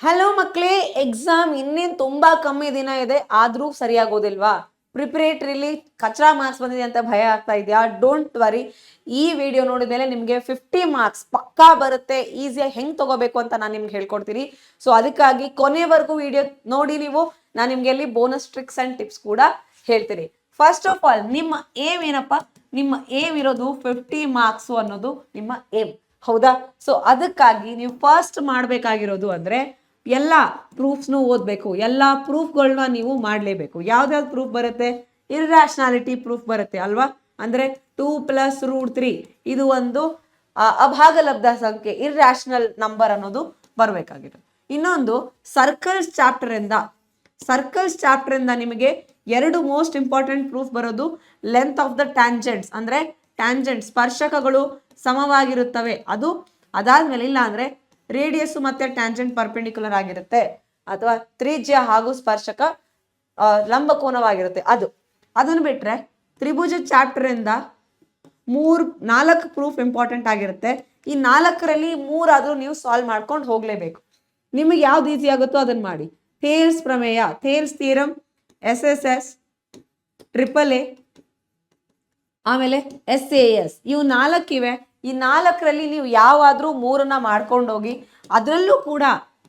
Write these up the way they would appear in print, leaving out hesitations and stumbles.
Hello ಮಕ್ಕಳೇ, exam ಇನ್ನೇನು ತುಂಬಾ ಕಮ್ಮಿ ದಿನ ಇದೆ, ಆದ್ರೂ ಸರಿಯಾಗೋದಿಲ್ವಾ? ಪ್ರಿಪರೇಟರಿಲಿ ಕಚ್ರಾ ಮಾರ್ಕ್ಸ್ ಬಂದಿದೆ ಅಂತ ಭಯ ಆಗ್ತಾ ಇದೆಯಾ? Don't worry. ಈ ವಿಡಿಯೋ ನೋಡಿದ್ಮೇಲೆ ನಿಮಗೆ 50 ಮಾರ್ಕ್ಸ್ ಪಕ್ಕಾ ಬರುತ್ತೆ. ಈಸಿಯಾಗಿ ಹೆಂಗ್ ತಗೋಬೇಕು ಅಂತ ನಾನು ನಿಮ್ಗೆ ಹೇಳ್ಕೊಡ್ತೀನಿ. ಸೊ ಅದಕ್ಕಾಗಿ ಕೊನೆವರೆಗೂ ವಿಡಿಯೋ ನೋಡಿ. ನಾನು ನಿಮ್ಗೆ ಅಲ್ಲಿ ಬೋನಸ್ ಟ್ರಿಕ್ಸ್ ಅಂಡ್ ಟಿಪ್ಸ್ ಕೂಡ ಹೇಳ್ತೀನಿ. ಫಸ್ಟ್ ಆಫ್ ಆಲ್ ನಿಮ್ಮ ಏಮ್ ಏನಪ್ಪ? ನಿಮ್ಮ ಏಮ್ ಇರೋದು 50 ಮಾರ್ಕ್ಸ್ ಅನ್ನೋದು ನಿಮ್ಮ ಏಮ್, ಹೌದಾ? ಸೊ ಅದಕ್ಕಾಗಿ ನೀವು ಫಸ್ಟ್ ಮಾಡಬೇಕಾಗಿರೋದು ಅಂದ್ರೆ ಎಲ್ಲ ಪ್ರೂಫ್ಸ್ನು ಓದಬೇಕು. ಎಲ್ಲ ಪ್ರೂಫ್ಗಳನ್ನ ನೀವು ಮಾಡಲೇಬೇಕು. ಯಾವ್ದಾವ್ದು ಪ್ರೂಫ್ ಬರುತ್ತೆ? ಇರ್ರಾಷನಾಲಿಟಿ ಪ್ರೂಫ್ ಬರುತ್ತೆ ಅಲ್ವಾ? ಅಂದ್ರೆ 2 + √3 ಇದು ಒಂದು ಅಭಾಗಲಬ್ಧ ಸಂಖ್ಯೆ, ಇರ್ರಾಷನಲ್ ನಂಬರ್ ಅನ್ನೋದು ಬರಬೇಕಾಗಿದೆ. ಇನ್ನೊಂದು ಸರ್ಕಲ್ಸ್ ಚಾಪ್ಟರ್ ಇಂದ ನಿಮಗೆ ಎರಡು ಮೋಸ್ಟ್ ಇಂಪಾರ್ಟೆಂಟ್ ಪ್ರೂಫ್ ಬರೋದು. ಲೆಂತ್ ಆಫ್ ದ ಟ್ಯಾಂಜೆಂಟ್ಸ್, ಅಂದ್ರೆ ಟ್ಯಾಂಜೆಂಟ್ ಸ್ಪರ್ಶಕಗಳು ಸಮವಾಗಿರುತ್ತವೆ ಅದು. ಅದಾದ್ಮೇಲೆ ಇಲ್ಲ ಅಂದ್ರೆ ರೇಡಿಯಸ್ ಮತ್ತೆ ಟ್ಯಾಂಜೆಂಟ್ ಪರ್ಪೆಂಡಿಕ್ಯುಲರ್ ಆಗಿರುತ್ತೆ, ಅಥವಾ ತ್ರಿಜ್ಯ ಹಾಗೂ ಸ್ಪರ್ಶಕ ಲಂಬಕೋನವಾಗಿರುತ್ತೆ ಅದು. ಅದನ್ನು ಬಿಟ್ರೆ ತ್ರಿಭುಜ ಚಾಪ್ಟರ್ ಇಂದ 4 ಪ್ರೂಫ್ ಇಂಪಾರ್ಟೆಂಟ್ ಆಗಿರುತ್ತೆ. ಈ 4ರಲ್ಲಿ 3 ಆದ್ರೂ ನೀವು ಸಾಲ್ವ್ ಮಾಡ್ಕೊಂಡು ಹೋಗ್ಲೇಬೇಕು. ನಿಮಗೆ ಯಾವ್ದು ಈಸಿ ಆಗುತ್ತೋ ಅದನ್ನ ಮಾಡಿ. ಥೇಲ್ಸ್ ಪ್ರಮೇಯ, ಥೇಲ್ಸ್ ಥಿಯರಮ್, SSS, AAA, ಆಮೇಲೆ SAS, ಇವು 4 ಇವೆ. ಈ 4ರಲ್ಲಿ ನೀವು ಯಾವಾದ್ರೂ 3ನ್ನ ಮಾಡ್ಕೊಂಡು ಹೋಗಿ. ಅದರಲ್ಲೂ ಕೂಡ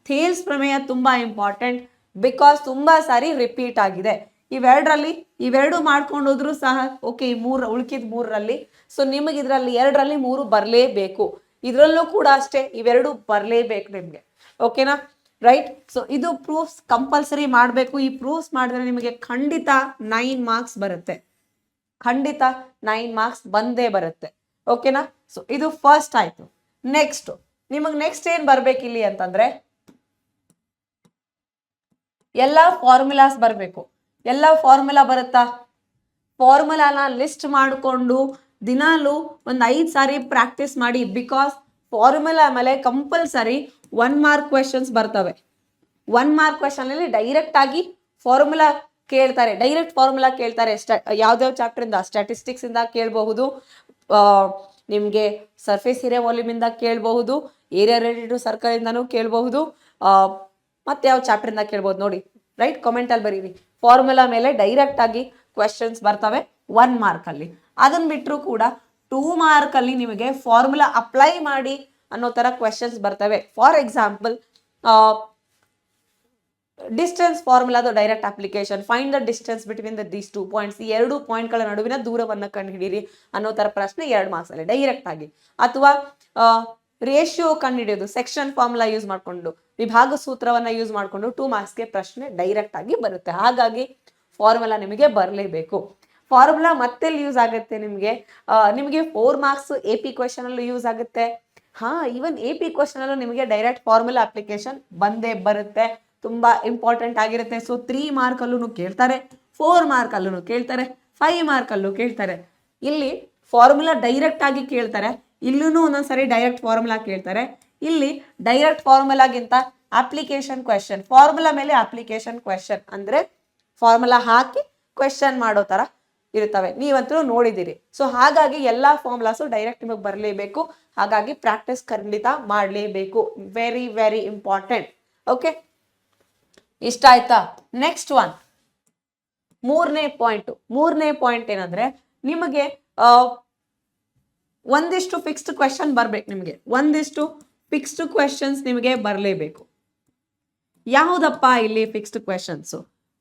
ಥೇಲ್ಸ್ ಪ್ರಮೇಯ ತುಂಬಾ ಇಂಪಾರ್ಟೆಂಟ್, ಬಿಕಾಸ್ ತುಂಬಾ ಸಾರಿ ರಿಪೀಟ್ ಆಗಿದೆ. ಇವೆರಡು ಮಾಡ್ಕೊಂಡು ಹೋದ್ರು ಸಹ ಓಕೆ. ಉಳ್ಕಿದ 3ರಲ್ಲಿ ಸೊ ನಿಮಗೆ ಇದರಲ್ಲಿ 2ರಲ್ಲಿ 3 ಬರಲೇಬೇಕು. ಇದರಲ್ಲೂ ಕೂಡ ಅಷ್ಟೇ, ಇವೆರಡು ಬರಲೇಬೇಕು ನಿಮ್ಗೆ. ಓಕೆನಾ? ರೈಟ್. ಸೊ ಇದು ಪ್ರೂಫ್ಸ್ ಕಂಪಲ್ಸರಿ ಮಾಡಬೇಕು. ಈ ಪ್ರೂಫ್ಸ್ ಮಾಡಿದ್ರೆ ನಿಮಗೆ ಖಂಡಿತ 9 ಮಾರ್ಕ್ಸ್ ಬರುತ್ತೆ. ಖಂಡಿತ 9 ಮಾರ್ಕ್ಸ್ ಬಂದೇ ಬರುತ್ತೆ. ಓಕೆನಾ? ಸೊ ಇದು ಫಸ್ಟ್ ಆಯ್ತು. ನೆಕ್ಸ್ಟ್ ಏನ್ ಬರ್ಬೇಕಿಲ್ಲಿ ಅಂತಂದ್ರೆ ಎಲ್ಲ ಫಾರ್ಮುಲಾಸ್ ಬರಬೇಕು. ಎಲ್ಲ ಫಾರ್ಮುಲಾ ಬರುತ್ತಾ? ಫಾರ್ಮುಲಾನ ಲಿಸ್ಟ್ ಮಾಡಿಕೊಂಡು ದಿನಾಲು 5 ಸಾರಿ ಪ್ರಾಕ್ಟೀಸ್ ಮಾಡಿ. ಬಿಕಾಸ್ ಫಾರ್ಮುಲಾ ಮೇಲೆ ಕಂಪಲ್ಸರಿ 1 ಮಾರ್ಕ್ ಕ್ವೆಶನ್ಸ್ ಬರ್ತವೆ. 1 ಮಾರ್ಕ್ ಕ್ವೆಶನ್ ಅಲ್ಲಿ ಡೈರೆಕ್ಟ್ ಆಗಿ ಫಾರ್ಮುಲಾ ಕೇಳ್ತಾರೆ. ಯಾವ್ದಾವ್ ಚಾಪ್ಟರ್ ಇಂದ? ಸ್ಟ್ಯಾಟಿಸ್ಟಿಕ್ಸ್ ಇಂದ ಕೇಳಬಹುದು, ನಿಮ್ಗೆ ಸರ್ಫೇಸ್ ಏರಿಯಾ ವಾಲ್ಯೂಮ್ ಇಂದ ಕೇಳಬಹುದು, ಏರಿಯಾ ರಿಲೇಟೆಡ್ ಟು ಸರ್ಕಲ್ ಇಂದಾನು ಕೇಳಬಹುದು, ಮತ್ತೆ ಯಾವ ಚಾಪ್ಟರ್ ಇಂದ ಕೇಳ್ಬಹುದು ನೋಡಿ. ರೈಟ್, ಕಾಮೆಂಟ್ ಅಲ್ಲಿ ಬರೀರಿ. ಫಾರ್ಮುಲಾ ಮೇಲೆ ಡೈರೆಕ್ಟ್ ಆಗಿ ಕ್ವೆಶನ್ಸ್ ಬರ್ತವೆ 1 ಮಾರ್ಕ್ ಅಲ್ಲಿ. ಅದನ್ನ ಬಿಟ್ಟರು ಕೂಡ 2 ಮಾರ್ಕ್ ಅಲ್ಲಿ ನಿಮಗೆ ಫಾರ್ಮುಲಾ ಅಪ್ಲೈ ಮಾಡಿ ಅನ್ನೋ ತರ ಕ್ವೆಶನ್ಸ್ ಬರ್ತವೆ. ಫಾರ್ ಎಕ್ಸಾಂಪಲ್, ಡಿಸ್ಟೆನ್ಸ್ ಫಾರ್ಮುಲಾದ direct application, find the distance between these 2 points, ಈ 2 ಪಾಯಿಂಟ್ಗಳ ನಡುವಿನ ದೂರವನ್ನು ಕಂಡುಹಿಡಿಯಿರಿ ಅನ್ನೋ ತರ ಪ್ರಶ್ನೆ 2 ಮಾರ್ಕ್ಸ್ ಅಲ್ಲಿ ಡೈರೆಕ್ಟ್ ಆಗಿ. ಅಥವಾ ರೇಷಿಯೋ ಕಂಡುಹಿಡಿಯೋದು, ಸೆಕ್ಷನ್ ಫಾರ್ಮುಲಾ ಯೂಸ್ ಮಾಡಿಕೊಂಡು, ವಿಭಾಗ ಸೂತ್ರವನ್ನ ಯೂಸ್ ಮಾಡಿಕೊಂಡು 2 ಮಾರ್ಕ್ಸ್ಗೆ ಪ್ರಶ್ನೆ ಡೈರೆಕ್ಟ್ ಆಗಿ ಬರುತ್ತೆ. ಹಾಗಾಗಿ ಫಾರ್ಮುಲಾ ನಿಮಗೆ ಬರಲೇಬೇಕು. ಫಾರ್ಮುಲಾ ಮತ್ತೆ ಯೂಸ್ ಆಗುತ್ತೆ ನಿಮಗೆ 4 ಮಾರ್ಕ್ಸ್ AP ಕ್ವೆಶನ್ ಅಲ್ಲೂ ಯೂಸ್ ಆಗುತ್ತೆ. ಈವನ್ AP ಕ್ವೆಶನ್ ಅಲ್ಲೂ ನಿಮಗೆ ಡೈರೆಕ್ಟ್ ಫಾರ್ಮುಲಾ ಅಪ್ಲಿಕೇಶನ್ ಬಂದೇ ಬರುತ್ತೆ. ತುಂಬಾ ಇಂಪಾರ್ಟೆಂಟ್ ಆಗಿರುತ್ತೆ. ಸೊ 3 ಮಾರ್ಕ್ ಅಲ್ಲೂ ಕೇಳ್ತಾರೆ, 4 ಮಾರ್ಕ್ ಅಲ್ಲೂ ಕೇಳ್ತಾರೆ, 5 ಮಾರ್ಕ್ ಅಲ್ಲೂ ಕೇಳ್ತಾರೆ. ಇಲ್ಲಿ ಫಾರ್ಮುಲಾ ಡೈರೆಕ್ಟ್ ಆಗಿ ಕೇಳ್ತಾರೆ, ಇಲ್ಲೂ ಒಂದೊಂದ್ಸರಿ ಡೈರೆಕ್ಟ್ ಫಾರ್ಮುಲಾ ಕೇಳ್ತಾರೆ. ಇಲ್ಲಿ ಡೈರೆಕ್ಟ್ ಫಾರ್ಮುಲಾಗಿಂತ ಅಪ್ಲಿಕೇಶನ್ ಕ್ವೆಶನ್, ಫಾರ್ಮುಲಾ ಮೇಲೆ ಅಪ್ಲಿಕೇಶನ್ ಕ್ವೆಶನ್, ಅಂದ್ರೆ ಫಾರ್ಮುಲಾ ಹಾಕಿ ಕ್ವೆಶನ್ ಮಾಡೋ ತರ ಇರ್ತವೆ. ನೀವಂತೂ ನೋಡಿದಿರಿ. ಸೊ ಹಾಗಾಗಿ ಎಲ್ಲಾ ಫಾರ್ಮುಲಾಸು ಡೈರೆಕ್ಟ್ ನಿಮಗೆ ಬರಲೇಬೇಕು. ಹಾಗಾಗಿ ಪ್ರಾಕ್ಟೀಸ್ ಖಂಡಿತ ಮಾಡಲೇಬೇಕು. Very very important. ಓಕೆ, ಇಷ್ಟ ಆಯ್ತಾ? ನೆಕ್ಸ್ಟ್ ಒನ್, ಮೂರನೇ ಪಾಯಿಂಟ್ ಏನಂದ್ರೆ ನಿಮಗೆ ಒಂದಿಷ್ಟು ಫಿಕ್ಸ್ಡ್ ಕ್ವೆಶನ್ ಬರ್ಬೇಕು. ಒಂದಿಷ್ಟು ಫಿಕ್ಸ್ಡ್ ಕ್ವೆಶನ್ಸ್ ನಿಮಗೆ ಬರಲೇಬೇಕು. ಯಾವುದಪ್ಪ ಇಲ್ಲಿ ಫಿಕ್ಸ್ಡ್ ಕ್ವೆಶನ್ಸ್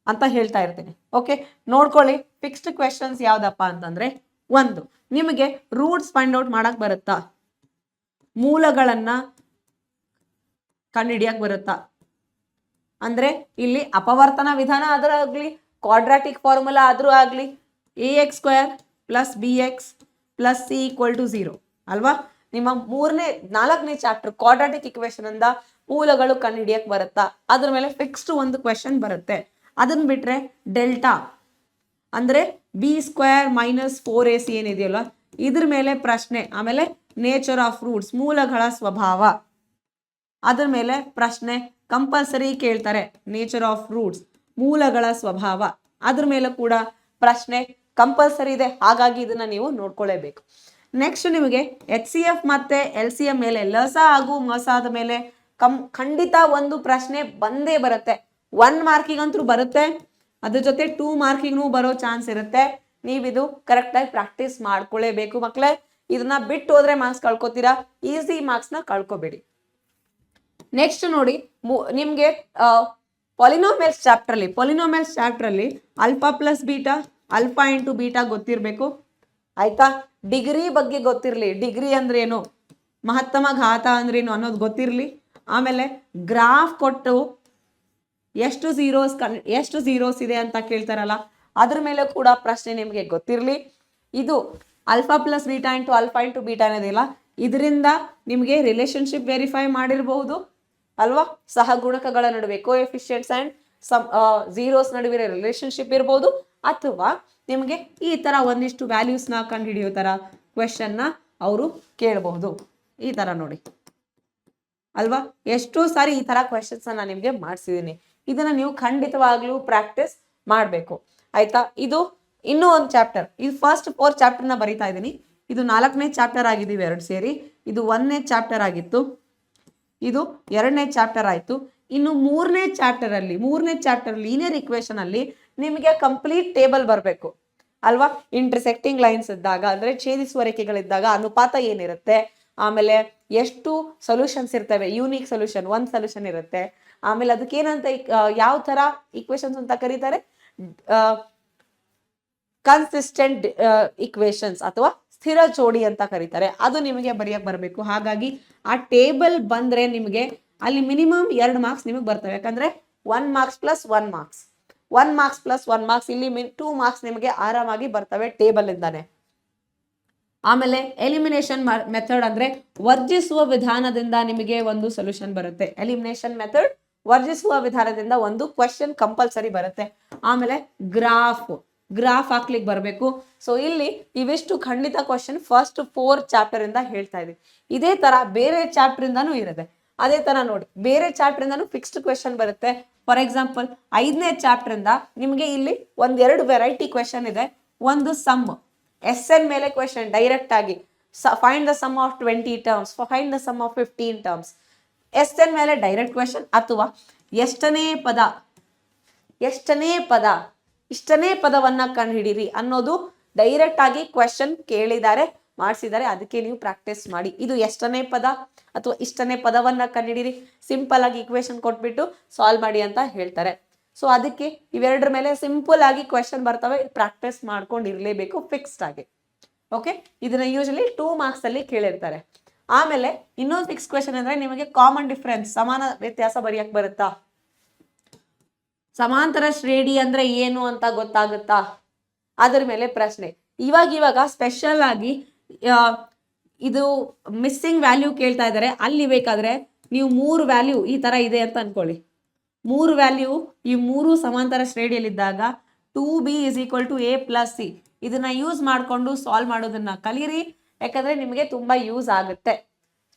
ಅಂತ ಹೇಳ್ತಾ ಇರ್ತೀನಿ. ಓಕೆ, ನೋಡ್ಕೊಳ್ಳಿ. ಫಿಕ್ಸ್ಡ್ ಕ್ವೆಶನ್ಸ್ ಯಾವ್ದಪ್ಪ ಅಂತಂದ್ರೆ, ಒಂದು, ನಿಮಗೆ ರೂಟ್ಸ್ ಫೈಂಡ್ ಔಟ್ ಮಾಡಕ್ ಬರುತ್ತಾ? ಮೂಲಗಳನ್ನ ಕಂಡುಹಿಡಿಯಕ್ ಬರುತ್ತಾ? ಅಂದ್ರೆ ಇಲ್ಲಿ ಅಪವರ್ತನ ವಿಧಾನ ಆದ್ರೂ ಆಗ್ಲಿ, ಕ್ವಾಡ್ರಾಟಿಕ್ ಫಾರ್ಮುಲಾ ಆದ್ರೂ ಆಗ್ಲಿ, AX² + BX + C = 0 ಅಲ್ವಾ? ನಿಮ್ಮ 4ನೇ ಚಾಪ್ಟರ್ ಕ್ವಾಡ್ರಾಟಿಕ್ ಇಕ್ವೇಶನ್ ಇಂದ ಮೂಲಗಳು ಕಂಡುಹಿಡಿಯಕ್ ಬರುತ್ತಾ? ಅದ್ರ ಮೇಲೆ ಫಿಕ್ಸ್ಡ್ ಒಂದು ಕ್ವೆಶನ್ ಬರುತ್ತೆ. ಅದನ್ನ ಬಿಟ್ರೆ ಡೆಲ್ಟಾ ಅಂದ್ರೆ B² - 4AC ಏನಿದೆಯಲ್ಲ ಇದ್ರ ಮೇಲೆ ಪ್ರಶ್ನೆ. ಆಮೇಲೆ ನೇಚರ್ ಆಫ್ ರೂಟ್ಸ್, ಮೂಲಗಳ ಸ್ವಭಾವ, ಅದ್ರ ಮೇಲೆ ಪ್ರಶ್ನೆ ಕಂಪಲ್ಸರಿ ಕೇಳ್ತಾರೆ. ನೇಚರ್ ಆಫ್ ರೂಟ್ಸ್, ಮೂಲಗಳ ಸ್ವಭಾವ, ಅದ್ರ ಮೇಲೆ ಕೂಡ ಪ್ರಶ್ನೆ ಕಂಪಲ್ಸರಿ ಇದೆ. ಹಾಗಾಗಿ ಇದನ್ನ ನೀವು ನೋಡ್ಕೊಳ್ಳೇಬೇಕು. ನೆಕ್ಸ್ಟ್ ನಿಮಗೆ HCF ಮತ್ತೆ LCM ಮೇಲೆ ಲಸ ಹಾಗೂ ಮಸಾದ ಮೇಲೆ ಖಂಡಿತ ಒಂದು ಪ್ರಶ್ನೆ ಬಂದೇ ಬರುತ್ತೆ. 1 ಮಾರ್ಕಿಗಂತೂ ಬರುತ್ತೆ, ಅದ್ರ ಜೊತೆ 2 ಮಾರ್ಕಿಗೂ ಬರೋ ಚಾನ್ಸ್ ಇರುತ್ತೆ. ನೀವಿದು ಕರೆಕ್ಟಾಗಿ ಪ್ರಾಕ್ಟೀಸ್ ಮಾಡ್ಕೊಳ್ಳೇಬೇಕು ಮಕ್ಕಳೇ. ಇದನ್ನ ಬಿಟ್ಟು ಹೋದ್ರೆ ಮಾರ್ಕ್ಸ್ ಕಳ್ಕೊತೀರಾ, ಈಸಿ ಮಾರ್ಕ್ಸ್ನ ಕಳ್ಕೊಬೇಡಿ. ನೆಕ್ಸ್ಟ್ ನೋಡಿ, ನಿಮ್ಗೆ ಪಾಲಿನೋಮಿಯಲ್ಸ್ ಚಾಪ್ಟರ್ ಅಲ್ಲಿ alpha plus beta, alpha into beta ಗೊತ್ತಿರಬೇಕು ಆಯ್ತಾ. ಡಿಗ್ರಿ ಬಗ್ಗೆ ಗೊತ್ತಿರಲಿ, ಡಿಗ್ರಿ ಅಂದ್ರೆ ಏನು, ಮಹತ್ತಮ ಘಾತ ಅಂದ್ರೇನು ಅನ್ನೋದು ಗೊತ್ತಿರಲಿ. ಆಮೇಲೆ ಗ್ರಾಫ್ ಕೊಟ್ಟು ಎಷ್ಟು ಝೀರೋಸ್ ಇದೆ ಅಂತ ಕೇಳ್ತಾರಲ್ಲ, ಅದ್ರ ಮೇಲೆ ಕೂಡ ಪ್ರಶ್ನೆ ನಿಮಗೆ ಗೊತ್ತಿರಲಿ. ಇದು alpha plus beta into alpha into beta ಅನ್ನೋದಿಲ್ಲ, ಇದರಿಂದ ನಿಮಗೆ ರಿಲೇಶನ್ಶಿಪ್ ವೆರಿಫೈ ಮಾಡಿರಬಹುದು ಅಲ್ವಾ. ಸಹಗುಣಕಗಳ ನಡುವೆ ಕೋಎಫಿಷಿಯಂಟ್ಸ್ ಅಂಡ್ ಝೀರೋಸ್ ನಡುವೆ ರಿಲೇಶನ್ಶಿಪ್ ಇರ್ಬೋದು, ಅಥವಾ ನಿಮಗೆ ಈ ತರ ಒಂದಿಷ್ಟು ವ್ಯಾಲ್ಯೂಸ್ನ ಕಂಡು ಹಿಡಿಯೋ ತರ ಕ್ವೆಶನ್ನ ಅವರು ಕೇಳಬಹುದು. ಈ ತರ ನೋಡಿ ಅಲ್ವಾ, ಎಷ್ಟೋ ಸಾರಿ ಈ ತರ ಕ್ವೆಶನ್ಸ್ ನಾನು ನಿಮ್ಗೆ ಮಾಡಿಸಿದೀನಿ. ಇದನ್ನ ನೀವು ಖಂಡಿತವಾಗ್ಲೂ ಪ್ರಾಕ್ಟೀಸ್ ಮಾಡಬೇಕು ಆಯ್ತಾ. ಇದು ಇನ್ನೂ ಒಂದು ಚಾಪ್ಟರ್, ಇದು ಫಸ್ಟ್ 4 ಚಾಪ್ಟರ್ನ ಬರೀತಾ ಇದ್ದೀನಿ. ಇದು 4ನೇ ಚಾಪ್ಟರ್ ಆಗಿದ್ದೀವಿ 2 ಸೇರಿ. ಇದು 1ನೇ ಚಾಪ್ಟರ್ ಆಗಿತ್ತು, ಇದು 2ನೇ ಚಾಪ್ಟರ್ ಆಯ್ತು. ಇನ್ನು 3ನೇ ಚಾಪ್ಟರ್ ಲೀನಿಯರ್ ಇಕ್ವೇಶನ್ ಅಲ್ಲಿ ನಿಮಗೆ ಕಂಪ್ಲೀಟ್ ಟೇಬಲ್ ಬರಬೇಕು ಅಲ್ವಾ. ಇಂಟರ್ಸೆಕ್ಟಿಂಗ್ ಲೈನ್ಸ್ ಇದ್ದಾಗ ಅಂದ್ರೆ ಛೇದಿಸುವ ರೇಖೆಗಳಿದ್ದಾಗ ಅನುಪಾತ ಏನಿರುತ್ತೆ, ಆಮೇಲೆ ಎಷ್ಟು ಸೊಲ್ಯೂಷನ್ಸ್ ಇರ್ತವೆ, ಯೂನಿಕ್ ಸೊಲ್ಯೂಷನ್ 1 ಸೊಲ್ಯೂಷನ್ ಇರುತ್ತೆ. ಆಮೇಲೆ ಅದಕ್ಕೆ ಏನಂತ ಯಾವ ತರ ಇಕ್ವೇಶನ್ಸ್ ಅಂತ ಕರೀತಾರೆ, ಕನ್ಸಿಸ್ಟೆಂಟ್ ಇಕ್ವೇಶನ್ಸ್ ಅಥವಾ ಸ್ಥಿರ ಜೋಡಿ ಅಂತ ಕರೀತಾರೆ. ಅದು ನಿಮಗೆ ಬರೆಯಕ್ಕೆ ಬರಬೇಕು. ಹಾಗಾಗಿ ಆ ಟೇಬಲ್ ಬಂದ್ರೆ ನಿಮಗೆ ಅಲ್ಲಿ ಮಿನಿಮಮ್ 2 ಮಾರ್ಕ್ಸ್ ನಿಮಗೆ ಬರ್ತವೆ. ಯಾಕಂದ್ರೆ 1 marks plus 1 marks, 1 marks plus 1 marks, ಇಲ್ಲಿ 2 ಮಾರ್ಕ್ಸ್ ನಿಮಗೆ ಆರಾಮಾಗಿ ಬರ್ತವೆ ಟೇಬಲ್ ಇಂದಾನೆ. ಆಮೇಲೆ ಎಲಿಮಿನೇಷನ್ ಮೆಥಡ್ ಅಂದ್ರೆ ವರ್ಜಿಸುವ ವಿಧಾನದಿಂದ ನಿಮಗೆ ಒಂದು ಸೊಲ್ಯೂಷನ್ ಬರುತ್ತೆ. ಎಲಿಮಿನೇಷನ್ ಮೆಥಡ್, ವರ್ಜಿಸುವ ವಿಧಾನದಿಂದ ಒಂದು ಕ್ವೆಶ್ಚನ್ ಕಂಪಲ್ಸರಿ ಬರುತ್ತೆ. ಆಮೇಲೆ ಗ್ರಾಫ್ ಹಾಕ್ಲಿಕ್ಕೆ ಬರಬೇಕು. ಸೊ ಇಲ್ಲಿ ಇವಿಷ್ಟು ಖಂಡಿತ ಕ್ವೆಶ್ಚನ್ ಫಸ್ಟ್ 4 ಚಾಪ್ಟರ್ ಇಂದ ಹೇಳ್ತಾ ಇದೀವಿ. ಇದೇ ತರ ಬೇರೆ ಚಾಪ್ಟರ್ ಇಂದಾನು ಇರುತ್ತೆ. ಅದೇ ತರ ನೋಡಿ, ಬೇರೆ ಚಾಪ್ಟರ್ ಇಂದಾನು ಫಿಕ್ಸ್ಡ್ ಕ್ವೆಶ್ಚನ್ ಬರುತ್ತೆ. ಫಾರ್ ಎಕ್ಸಾಂಪಲ್ 5ನೇ ಚಾಪ್ಟರ್ ಇಂದ ನಿಮಗೆ ಇಲ್ಲಿ 1-2 ವೆರೈಟಿ ಕ್ವೆಶ್ಚನ್ ಇದೆ. ಒಂದು ಸಮ್, SN ಮೇಲೆ ಕ್ವೆಶ್ಚನ್ ಡೈರೆಕ್ಟ್ ಆಗಿ, find the sum of 20 terms, find the sum of 15 terms. SN ಮೇಲೆ ಡೈರೆಕ್ಟ್ ಕ್ವೆಶ್ಚನ್, ಅಥವಾ ಎಷ್ಟನೇ ಪದ ಇಷ್ಟನೇ ಪದವನ್ನ ಕಂಡುಹಿಡಿರಿ ಅನ್ನೋದು ಡೈರೆಕ್ಟ್ ಆಗಿ ಕ್ವೆಶ್ಚನ್ ಕೇಳಿದ್ದಾರೆ, ಮಾಡಿಸಿದ್ದಾರೆ. ಅದಕ್ಕೆ ನೀವು ಪ್ರಾಕ್ಟೀಸ್ ಮಾಡಿ. ಇದು ಎಷ್ಟನೇ ಪದ ಅಥವಾ ಇಷ್ಟನೇ ಪದವನ್ನ ಕಂಡುಹಿಡಿರಿ, ಸಿಂಪಲ್ ಆಗಿ ಇಕ್ವೇಶನ್ ಕೊಟ್ಬಿಟ್ಟು ಸಾಲ್ವ್ ಮಾಡಿ ಅಂತ ಹೇಳ್ತಾರೆ. ಸೊ ಅದಕ್ಕೆ ಇವೆರಡರ ಮೇಲೆ ಸಿಂಪಲ್ ಆಗಿ ಕ್ವೆಶ್ಚನ್ ಬರ್ತವೆ, ಪ್ರಾಕ್ಟೀಸ್ ಮಾಡ್ಕೊಂಡು ಇರಲೇಬೇಕು ಫಿಕ್ಸ್ಡ್ ಆಗಿ. ಓಕೆ, ಇದನ್ನ ಯೂಶಲಿ 2 ಮಾರ್ಕ್ಸ್ ಅಲ್ಲಿ ಕೇಳಿರ್ತಾರೆ. ಆಮೇಲೆ ಇನ್ನೊಂದು ಫಿಕ್ಸ್ ಕ್ವೆಶ್ಚನ್ ಅಂದ್ರೆ ನಿಮಗೆ ಕಾಮನ್ ಡಿಫರೆನ್ಸ್, ಸಮಾನ ವ್ಯತ್ಯಾಸ ಬರೆಯಕ್ ಬರುತ್ತಾ, ಸಮಾಂತರ ಶ್ರೇಣಿ ಅಂದ್ರೆ ಏನು ಅಂತ ಗೊತ್ತಾಗುತ್ತಾ, ಅದರ ಮೇಲೆ ಪ್ರಶ್ನೆ. ಇವಾಗ ಸ್ಪೆಷಲ್ ಆಗಿ ಇದು ಮಿಸ್ಸಿಂಗ್ ವ್ಯಾಲ್ಯೂ ಕೇಳ್ತಾ ಇದ್ದಾರೆ. ಅಲ್ಲಿ ಬೇಕಾದ್ರೆ ನೀವು 3 ವ್ಯಾಲ್ಯೂ ಈ ತರ ಇದೆ ಅಂತ ಅನ್ಕೊಳ್ಳಿ. 3 ವ್ಯಾಲ್ಯೂ ಈ 3 ಸಮಾಂತರ ಶ್ರೇಣಿಯಲ್ಲಿದ್ದಾಗ 2b = a + c ಇದನ್ನ ಯೂಸ್ ಮಾಡಿಕೊಂಡು ಸಾಲ್ವ್ ಮಾಡೋದನ್ನ ಕಲೀರಿ. ಯಾಕಂದ್ರೆ ನಿಮಗೆ ತುಂಬಾ ಯೂಸ್ ಆಗುತ್ತೆ,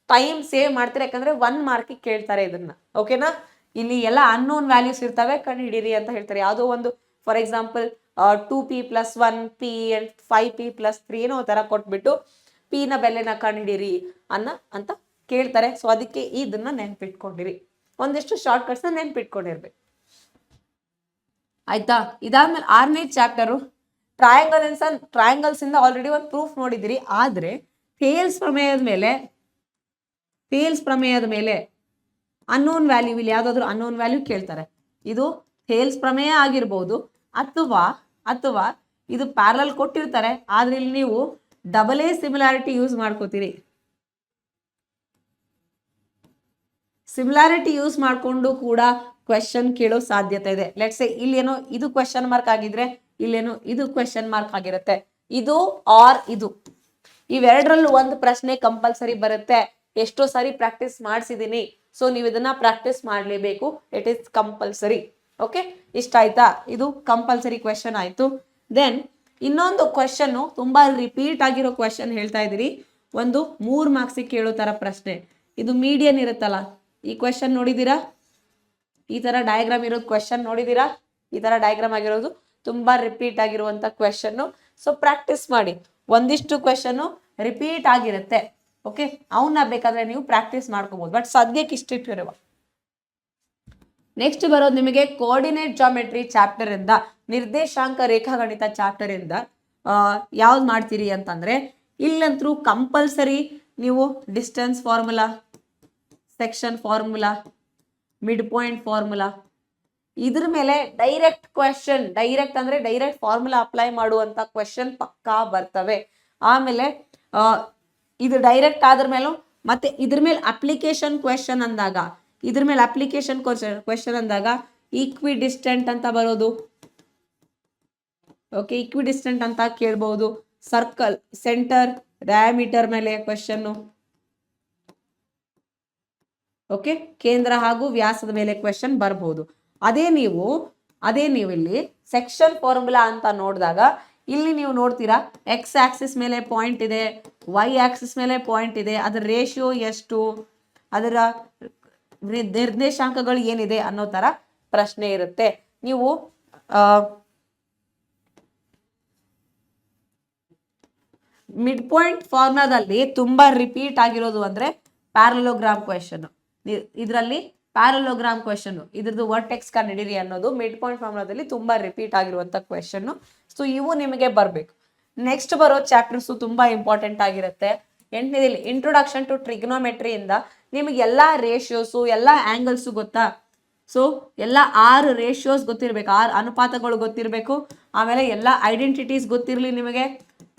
ಟೈಮ್ ಸೇವ್ ಮಾಡ್ತಾರೆ. ಯಾಕಂದ್ರೆ 1 ಮಾರ್ಕಿಗೆ ಕೇಳ್ತಾರೆ ಇದನ್ನ. ಓಕೆನಾ, ಇಲ್ಲಿ ಎಲ್ಲ ಅನ್ನೋನ್ ವ್ಯಾಲ್ಯೂಸ್ ಇರ್ತವೆ, ಕಂಡು ಹಿಡೀರಿ ಅಂತ ಹೇಳ್ತಾರೆ. ಯಾವುದೋ ಒಂದು for example 2p + 1p and 5p + 3 ಏನೋ ತರ ಕೊಟ್ಬಿಟ್ಟು p ನ ಬೆಲೆನ ಕಂಡು ಹಿಡೀರಿ ಅಂತ ಕೇಳ್ತಾರೆ. ಸೊ ಅದಕ್ಕೆ ಇದನ್ನ ನೆನ್ಪಿಟ್ಕೊಂಡಿರಿ, ಒಂದಿಷ್ಟು ಶಾರ್ಟ್ ಕಟ್ಸ್ ನೆನ್ಪಿಟ್ಕೊಂಡಿರ್ಬೇಕು ಆಯ್ತಾ. ಇದಾದ್ಮೇಲೆ 6ನೇ ಚಾಪ್ಟರು ಟ್ರಯಾಂಗಲ್ಸ್ ಇಂದ ಆಲ್ರೆಡಿ ಒಂದು ಪ್ರೂಫ್ ನೋಡಿದಿರಿ. ಆದ್ರೆ ಥೇಲ್ಸ್ ಪ್ರಮೇಯದ ಮೇಲೆ ಅನ್ನೋನ್ ವ್ಯಾಲ್ಯೂ, ಇಲ್ಲಿ ಯಾವ್ದಾದ್ರು ಅನ್ನೋನ್ ವ್ಯಾಲ್ಯೂ ಕೇಳ್ತಾರೆ. ಇದು ಥೇಲ್ಸ್ ಪ್ರಮೇಯ ಆಗಿರ್ಬೋದು, ಅಥವಾ ಇದು ಪ್ಯಾರಲಲ್ ಕೊಟ್ಟಿರ್ತಾರೆ. ಆದ್ರೆ ಇಲ್ಲಿ ನೀವು ಡಬಲ್ ಎ ಸಿಮಿಲಾರಿಟಿ ಯೂಸ್ ಮಾಡ್ಕೋತೀರಿ. ಸಿಮಿಲಾರಿಟಿ ಯೂಸ್ ಮಾಡಿಕೊಂಡು ಕೂಡ ಕ್ವೆಶ್ಚನ್ ಕೇಳೋ ಸಾಧ್ಯತೆ ಇದೆ. ಲೆಟ್ಸ್ ಸೇ ಇಲ್ಲೇನೋ ಇದು ಕ್ವೆಶ್ಚನ್ ಮಾರ್ಕ್ ಆಗಿದ್ರೆ ಇಲ್ಲೇನೋ ಇದು ಕ್ವೆಶ್ಚನ್ ಮಾರ್ಕ್ ಆಗಿರುತ್ತೆ. ಇದು ಆರ್ ಇದು ಇವೆರಡರಲ್ಲೂ ಒಂದು ಪ್ರಶ್ನೆ ಕಂಪಲ್ಸರಿ ಬರುತ್ತೆ. ಎಷ್ಟೋ ಸಾರಿ ಪ್ರಾಕ್ಟೀಸ್ ಮಾಡಿಸಿದೀನಿ. ಸೊ ನೀವು ಇದನ್ನ ಪ್ರಾಕ್ಟೀಸ್ ಮಾಡಲೇಬೇಕು, ಇಟ್ ಈಸ್ ಕಂಪಲ್ಸರಿ. ಓಕೆ, ಇಷ್ಟ ಆಯ್ತಾ? ಇದು ಕಂಪಲ್ಸರಿ ಕ್ವೆಶ್ಚನ್ ಆಯ್ತು. ದೆನ್ ಇನ್ನೊಂದು ಕ್ವೆಶ್ಚನ್ ತುಂಬಾ ರಿಪೀಟ್ ಆಗಿರೋ ಕ್ವೆಶ್ಚನ್ ಹೇಳ್ತಾ ಇದೀರಿ. ಒಂದು 3 ಮಾರ್ಕ್ಸಿಗೆ ಕೇಳೋ ತರ ಪ್ರಶ್ನೆ. ಇದು ಮೀಡಿಯನ್ ಇರುತ್ತಲ್ಲ, ಈ ಕ್ವೆಶ್ಚನ್ ನೋಡಿದೀರಾ? ಈ ತರ ಡಯಾಗ್ರಾಮ್ ಇರೋದು ಕ್ವೆಶ್ಚನ್ ನೋಡಿದೀರಾ? ಈ ತರ ಡಯಾಗ್ರಾಮ್ ಆಗಿರೋದು ತುಂಬಾ ರಿಪೀಟ್ ಆಗಿರುವಂತ ಕ್ವೆಶ್ಚನ್. ಸೊ ಪ್ರಾಕ್ಟೀಸ್ ಮಾಡಿ, ಒಂದಿಷ್ಟು ಕ್ವೆಶ್ಚನ್ ರಿಪೀಟ್ ಆಗಿರುತ್ತೆ. ಓಕೆ, ಅವನ್ನ ಬೇಕಾದ್ರೆ ನೀವು ಪ್ರಾಕ್ಟೀಸ್ ಮಾಡ್ಕೋಬಹುದು. ಬಟ್ ಸದ್ಯಕ್ಕೆ ಇಷ್ಟಿಟ್ಟಿರುವ. ನೆಕ್ಸ್ಟ್ ಬರೋದು ನಿಮಗೆ ಕೋಆರ್ಡಿನೇಟ್ ಜಾಮೆಟ್ರಿ ಚಾಪ್ಟರ್ ಇಂದ, ನಿರ್ದೇಶಾಂಕ ರೇಖಾಗಣಿತ ಚಾಪ್ಟರ್ ಇಂದ ಯಾವ್ದು ಮಾಡ್ತೀರಿ ಅಂತಂದ್ರೆ, ಇಲ್ಲಂತರೂ ಕಂಪಲ್ಸರಿ ನೀವು distance formula, section formula, mid point formula, ಇದ್ರ ಮೇಲೆ ಡೈರೆಕ್ಟ್ ಕ್ವೆಶನ್, ಡೈರೆಕ್ಟ್ ಅಂದ್ರೆ ಡೈರೆಕ್ಟ್ ಫಾರ್ಮುಲಾ ಅಪ್ಲೈ ಮಾಡುವಂತ ಕ್ವೆಶನ್ ಪಕ್ಕಾ ಬರ್ತವೆ. ಆಮೇಲೆ ಇದು ಡೈರೆಕ್ಟ್ ಆದ್ರ ಮೇಲೂ ಮತ್ತೆ ಇದ್ರ ಮೇಲೆ ಅಪ್ಲಿಕೇಶನ್ ಕ್ವೆಶನ್ ಅಂದಾಗ, ಇದ್ರ ಮೇಲೆ ಅಪ್ಲಿಕೇಶನ್ ಕ್ವೆಶನ್ ಅಂದಾಗ ಈಕ್ವಿ ಡಿಸ್ಟೆಂಟ್ ಅಂತ ಬರೋದು. ಓಕೆ, ಈಕ್ವಿ ಡಿಸ್ಟೆಂಟ್ ಅಂತ ಕೇಳ್ಬಹುದು. ಸರ್ಕಲ್, ಸೆಂಟರ್, ಡಯಾಮೀಟರ್ ಮೇಲೆ ಕ್ವೆಶನ್. ಓಕೆ, ಕೇಂದ್ರ ಹಾಗೂ ವ್ಯಾಸದ ಮೇಲೆ ಕ್ವೆಶನ್ ಬರಬಹುದು. ಅದೇ ನೀವು ಇಲ್ಲಿ ಸೆಕ್ಷನ್ ಫಾರ್ಮುಲಾ ಅಂತ ನೋಡಿದಾಗ ಇಲ್ಲಿ ನೀವು ನೋಡ್ತೀರಾ ಎಕ್ಸ್ ಆಕ್ಸಿಸ್ ಮೇಲೆ ಪಾಯಿಂಟ್ ಇದೆ, ವೈ ಆಕ್ಸಿಸ್ ಮೇಲೆ ಪಾಯಿಂಟ್ ಇದೆ, ಅದರ ರೇಷಿಯೋ ಎಷ್ಟು, ಅದರ ನಿರ್ದೇಶಾಂಕಗಳು ಏನಿದೆ ಅನ್ನೋ ತರ ಪ್ರಶ್ನೆ ಇರುತ್ತೆ. ನೀವು ಮಿಡ್ ಪಾಯಿಂಟ್ ಫಾರ್ಮುಲಾದಲ್ಲಿ ತುಂಬಾ ರಿಪೀಟ್ ಆಗಿರೋದು ಅಂದ್ರೆ ಪ್ಯಾರಲೋಗ್ರಾಮ್ ಕ್ವೆಶನ್. ಇದರಲ್ಲಿ ಪ್ಯಾರಲೋಗ್ರಾಮ್ ಕ್ವೆಶನ್, ಇದ್ರದ್ದು ವರ್ಟೆಕ್ಸ್ ಕಂಡಿಡಿರಿ ಅನ್ನೋದು ಮಿಡ್ ಪಾಯಿಂಟ್ ಫಾರ್ಮುಲಾದಲ್ಲಿ ತುಂಬಾ ರಿಪೀಟ್ ಆಗಿರುವಂತ ಕ್ವೆಶನ್. ಸೊ ಇವು ನಿಮಗೆ ಬರಬೇಕು. ನೆಕ್ಸ್ಟ್ ಬರೋ ಚಾಪ್ಟರ್ಸ್ ತುಂಬಾ ಇಂಪಾರ್ಟೆಂಟ್ ಆಗಿರುತ್ತೆ. 8ನೇದಲ್ಲಿ ಇಂಟ್ರೊಡಕ್ಷನ್ ಟು ಟ್ರಿಗ್ನೋಮೆಟ್ರಿ ಇಂದ ನಿಮಗೆ ಎಲ್ಲಾ ರೇಷಿಯೋಸು, ಎಲ್ಲಾ ಆಂಗಲ್ಸು ಗೊತ್ತಾ. ಸೊ ಎಲ್ಲ 6 ರೇಷಿಯೋಸ್ ಗೊತ್ತಿರ್ಬೇಕು, 6 ಅನುಪಾತಗಳು ಗೊತ್ತಿರಬೇಕು. ಆಮೇಲೆ ಎಲ್ಲ ಐಡೆಂಟಿಟೀಸ್ ಗೊತ್ತಿರಲಿ ನಿಮಗೆ.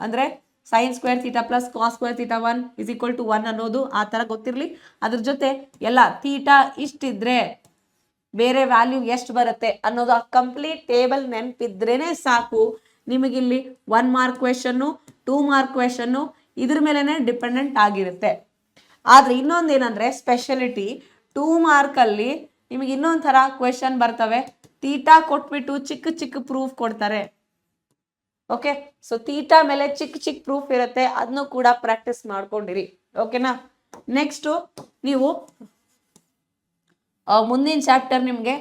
ಅಂದ್ರೆ sin square theta plus cos square theta 1 is equal to 1 ಅನ್ನೋದು ಆ ತರ ಗೊತ್ತಿರಲಿ. ಅದ್ರ ಜೊತೆ ಎಲ್ಲ ಥೀಟಾ ಇಷ್ಟಿದ್ರೆ ಬೇರೆ ವ್ಯಾಲ್ಯೂ ಎಷ್ಟು ಬರುತ್ತೆ ಅನ್ನೋದು ಆ ಕಂಪ್ಲೀಟ್ ಟೇಬಲ್ ನೆನಪಿದ್ರೇನೆ ಸಾಕು. ನಿಮಗಿಲ್ಲಿ 1 ಮಾರ್ಕ್ ಕ್ವೆಶನ್ನು, 2 ಮಾರ್ಕ್ ಕ್ವೆಶನ್ನು ಇದ್ರ ಮೇಲೆನೆ ಡಿಪೆಂಡೆಂಟ್ ಆಗಿರುತ್ತೆ. ಆದ್ರೆ ಇನ್ನೊಂದೇನಂದ್ರೆ ಸ್ಪೆಷಾಲಿಟಿ, 2 ಮಾರ್ಕ್ ಅಲ್ಲಿ ನಿಮಗೆ ಇನ್ನೊಂದ್ ತರ ಕ್ವೆಶನ್ ಬರ್ತವೆ. ಥೀಟಾ ಕೊಟ್ಬಿಟ್ಟು ಚಿಕ್ಕ ಚಿಕ್ಕ ಪ್ರೂಫ್ ಕೊಡ್ತಾರೆ. ಓಕೆ, ಸೊ ಥೀಟಾ ಮೇಲೆ ಚಿಕ್ಕ ಚಿಕ್ಕ ಪ್ರೂಫ್ ಇರುತ್ತೆ, ಅದನ್ನು ಕೂಡ ಪ್ರಾಕ್ಟೀಸ್ ಮಾಡ್ಕೊಂಡಿರಿ. ಓಕೆನಾ. ನೆಕ್ಸ್ಟ್ ನೀವು ಮುಂದಿನ ಚಾಪ್ಟರ್ ನಿಮಗೆ